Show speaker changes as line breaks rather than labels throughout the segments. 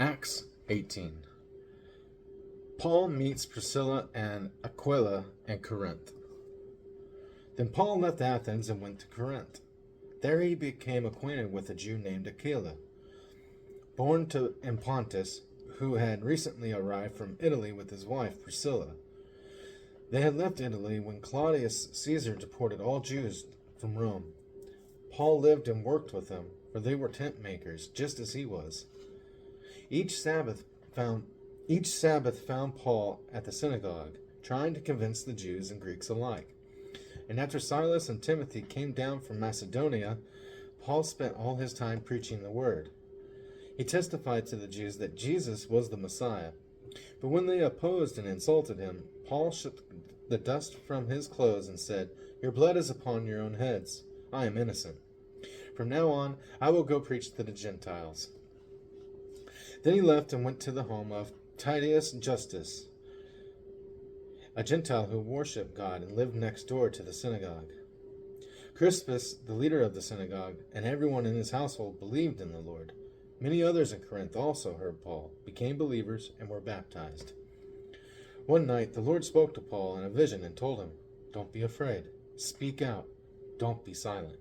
Acts 18. Paul meets Priscilla and Aquila in Corinth. Then Paul left Athens and went to Corinth. There he became acquainted with a Jew named Achaia, born in Pontus, who had recently arrived from Italy with his wife Priscilla. They had left Italy when Claudius Caesar deported all Jews from Rome. Paul lived and worked with them, for they were tent makers, just as he was. Each Sabbath found Paul at the synagogue, trying to convince the Jews and Greeks alike. And after Silas and Timothy came down from Macedonia, Paul spent all his time preaching the word. He testified to the Jews that Jesus was the Messiah. But when they opposed and insulted him, Paul shook the dust from his clothes and said, "Your blood is upon your own heads. I am innocent. From now on, I will go preach to the Gentiles." Then he left and went to the home of Titius Justus, a Gentile who worshipped God and lived next door to the synagogue. Crispus, the leader of the synagogue, and everyone in his household believed in the Lord. Many others in Corinth also heard Paul, became believers, and were baptized. One night the Lord spoke to Paul in a vision and told him, "Don't be afraid. Speak out. Don't be silent.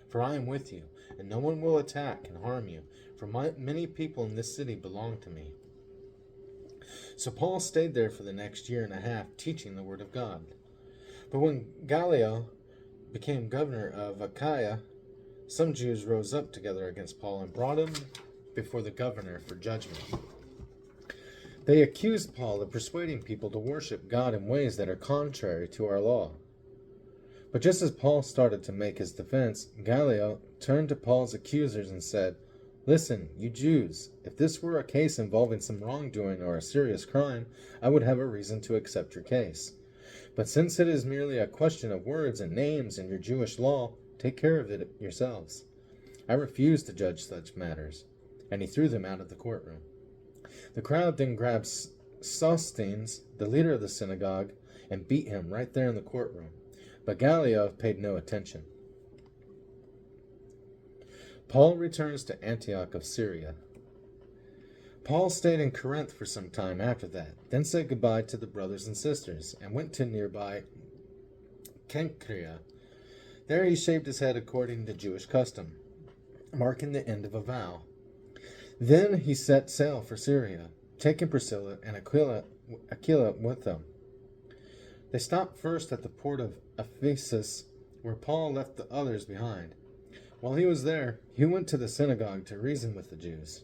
For I am with you, and no one will attack and harm you, for many people in this city belong to me." So Paul stayed there for the next year and a half, teaching the word of God. But when Gallio became governor of Achaia, some Jews rose up together against Paul and brought him before the governor for judgment. They accused Paul of persuading people to worship God in ways that are contrary to our law. But just as Paul started to make his defense, Gallio turned to Paul's accusers and said, "Listen, you Jews, if this were a case involving some wrongdoing or a serious crime, I would have a reason to accept your case. But since it is merely a question of words and names in your Jewish law, take care of it yourselves. I refuse to judge such matters." And he threw them out of the courtroom. The crowd then grabbed Sosthenes, the leader of the synagogue, and beat him right there in the courtroom. But Gallio paid no attention. Paul returns to Antioch of Syria. Paul stayed in Corinth for some time after that, then said goodbye to the brothers and sisters, and went to nearby Cenchrea. There he shaved his head according to Jewish custom, marking the end of a vow. Then he set sail for Syria, taking Priscilla and Aquila with them. They stopped first at the port of Ephesus, where Paul left the others behind. While he was there, he went to the synagogue to reason with the Jews.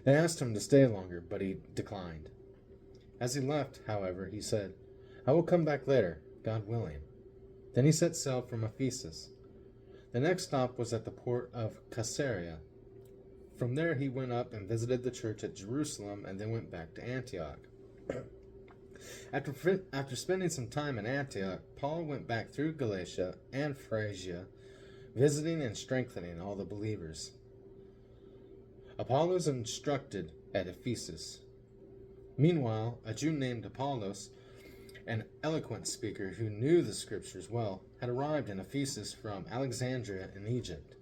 They asked him to stay longer, but he declined. As he left, however, he said, "I will come back later, God willing." Then he set sail from Ephesus. The next stop was at the port of Caesarea. From there he went up and visited the church at Jerusalem and then went back to Antioch. After spending some time in Antioch, Paul went back through Galatia and Phrygia, visiting and strengthening all the believers. Apollos instructed at Ephesus. Meanwhile, a Jew named Apollos, an eloquent speaker who knew the scriptures well, had arrived in Ephesus from Alexandria in Egypt.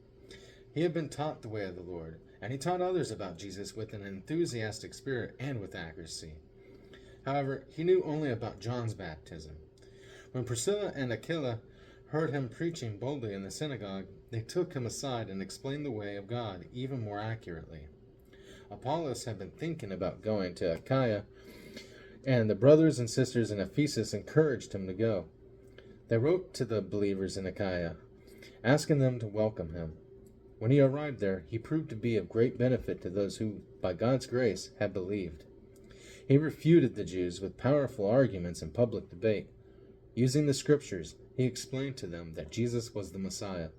He had been taught the way of the Lord, and he taught others about Jesus with an enthusiastic spirit and with accuracy. However, he knew only about John's baptism. When Priscilla and Aquila heard him preaching boldly in the synagogue, they took him aside and explained the way of God even more accurately. Apollos had been thinking about going to Achaia, and the brothers and sisters in Ephesus encouraged him to go. They wrote to the believers in Achaia, asking them to welcome him. When he arrived there, he proved to be of great benefit to those who, by God's grace, had believed. He refuted the Jews with powerful arguments in public debate. Using the scriptures, he explained to them that Jesus was the Messiah,